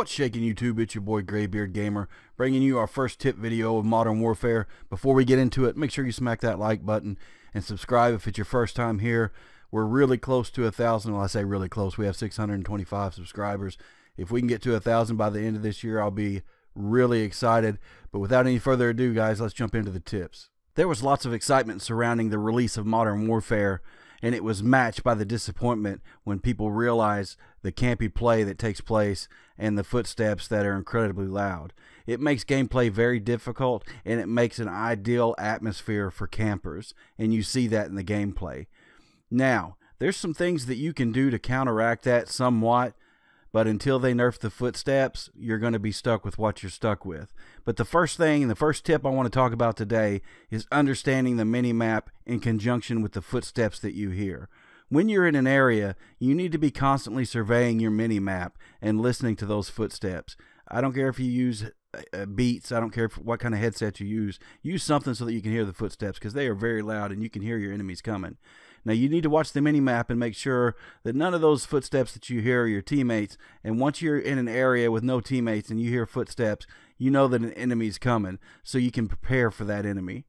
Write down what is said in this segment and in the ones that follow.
What's shaking YouTube? It's your boy Graybeard Gamer, bringing you our first tip video of Modern Warfare. Before we get into it, make sure you smack that like button and subscribe if it's your first time here. We're really close to 1,000. Well, I say really close. We have 625 subscribers. If we can get to 1,000 by the end of this year, I'll be really excited. But without any further ado, guys, let's jump into the tips. There was lots of excitement surrounding the release of Modern Warfare, and it was matched by the disappointment when people realized the campy play that takes place and the footsteps that are incredibly loud. It makes gameplay very difficult, and it makes an ideal atmosphere for campers, and you see that in the gameplay. Now, there's some things that you can do to counteract that somewhat, but until they nerf the footsteps, you're going to be stuck with what you're stuck with. But the first thing and the first tip I want to talk about today is understanding the mini-map in conjunction with the footsteps that you hear. When you're in an area, you need to be constantly surveying your mini-map and listening to those footsteps. I don't care if you use Beats, I don't care what kind of headset you use something so that you can hear the footsteps, because they are very loud and you can hear your enemies coming. Now, you need to watch the mini-map and make sure that none of those footsteps that you hear are your teammates. And once you're in an area with no teammates and you hear footsteps, you know that an enemy's coming, so you can prepare for that enemy.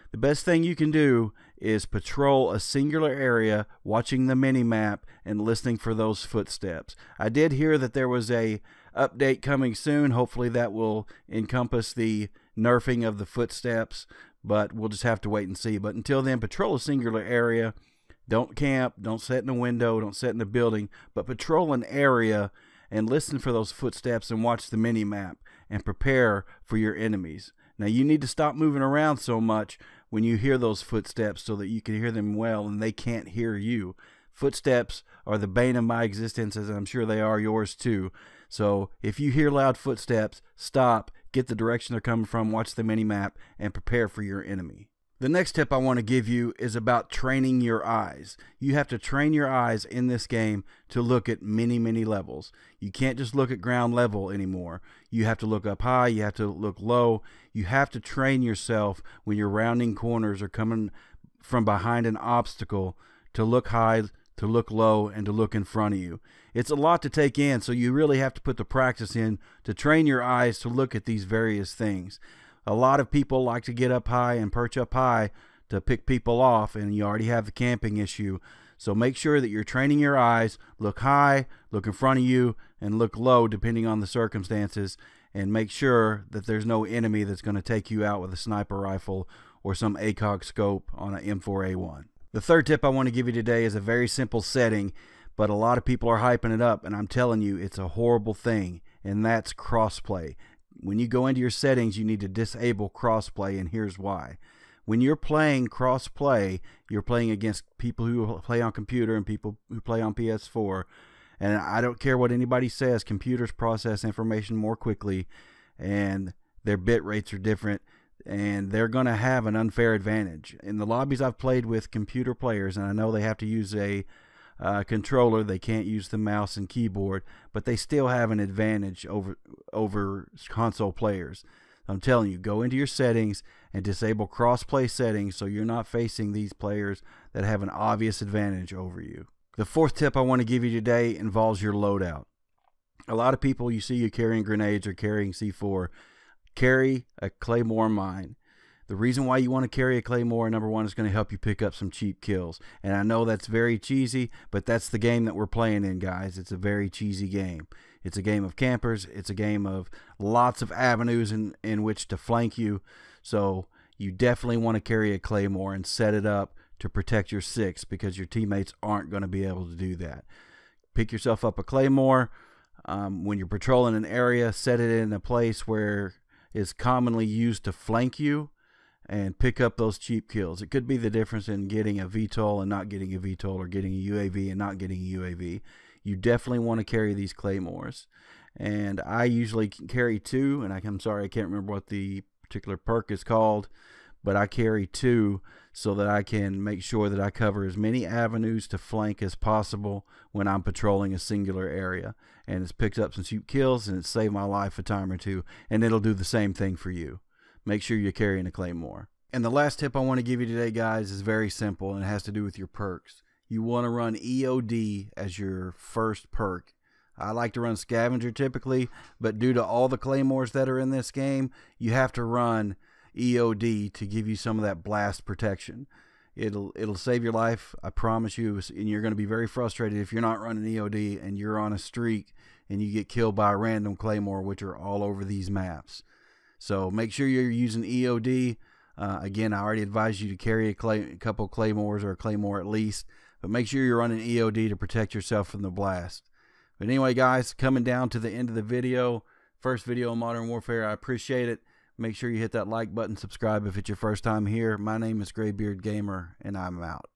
The best thing you can do is patrol a singular area, watching the mini-map and listening for those footsteps. I did hear that there was a update coming soon. Hopefully that will encompass the nerfing of the footsteps, but we'll just have to wait and see. But until then, patrol a singular area. Don't camp, don't sit in a window, don't sit in a building, but patrol an area and listen for those footsteps and watch the mini-map and prepare for your enemies. Now, you need to stop moving around so much when you hear those footsteps so that you can hear them well and they can't hear you. Footsteps are the bane of my existence, as I'm sure they are yours too. So if you hear loud footsteps, stop, get the direction they're coming from, watch the mini-map, and prepare for your enemy. The next tip I want to give you is about training your eyes. You have to train your eyes in this game to look at many levels. You can't just look at ground level anymore. You have to look up high, you have to look low. You have to train yourself when you're rounding corners or coming from behind an obstacle to look high, to look low, and to look in front of you. It's a lot to take in, so you really have to put the practice in to train your eyes to look at these various things. A lot of people like to get up high and perch up high to pick people off, and you already have the camping issue. So make sure that you're training your eyes, look high, look in front of you, and look low depending on the circumstances, and make sure that there's no enemy that's going to take you out with a sniper rifle or some ACOG scope on an M4A1. The third tip I want to give you today is a very simple setting, but a lot of people are hyping it up, and I'm telling you, it's a horrible thing, and that's crossplay. When you go into your settings, you need to disable crossplay, and here's why. When you're playing crossplay, you're playing against people who play on computer and people who play on PS4. And I don't care what anybody says, computers process information more quickly, and their bit rates are different, and they're going to have an unfair advantage. In the lobbies I've played with computer players, and I know they have to use a controller, they can't use the mouse and keyboard, but they still have an advantage over console players. I'm telling you, go into your settings and disable crossplay settings so you're not facing these players that have an obvious advantage over you. The fourth tip I want to give you today involves your loadout. A lot of people, you see you carrying grenades or carrying C4, carry a Claymore mine. The reason why you want to carry a Claymore, number one, is going to help you pick up some cheap kills. And I know that's very cheesy, but that's the game that we're playing in, guys. It's a very cheesy game. It's a game of campers. It's a game of lots of avenues in which to flank you. So you definitely want to carry a Claymore and set it up to protect your six, because your teammates aren't going to be able to do that. Pick yourself up a Claymore. When you're patrolling an area, set it in a place where it's commonly used to flank you, and pick up those cheap kills. It could be the difference in getting a VTOL and not getting a VTOL, or getting a UAV and not getting a UAV. You definitely want to carry these Claymores. And I usually carry two, and I'm sorry, I can't remember what the particular perk is called, but I carry two so that I can make sure that I cover as many avenues to flank as possible when I'm patrolling a singular area. And it's picked up some cheap kills, and it's saved my life a time or two, and it'll do the same thing for you. Make sure you're carrying a Claymore. And the last tip I want to give you today, guys, is very simple, and it has to do with your perks. You want to run EOD as your first perk. I like to run Scavenger typically, but due to all the claymores that are in this game, you have to run EOD to give you some of that blast protection. It'll save your life, I promise you, and you're going to be very frustrated if you're not running EOD and you're on a streak and you get killed by a random claymore, which are all over these maps. So make sure you're using EOD. Again, I already advised you to carry a couple claymores, or a claymore at least, but make sure you're running EOD to protect yourself from the blast. But anyway, guys, coming down to the end of the video, first video on Modern Warfare, I appreciate it. Make sure you hit that like button, subscribe if it's your first time here. My name is Graybeard Gamer, and I'm out.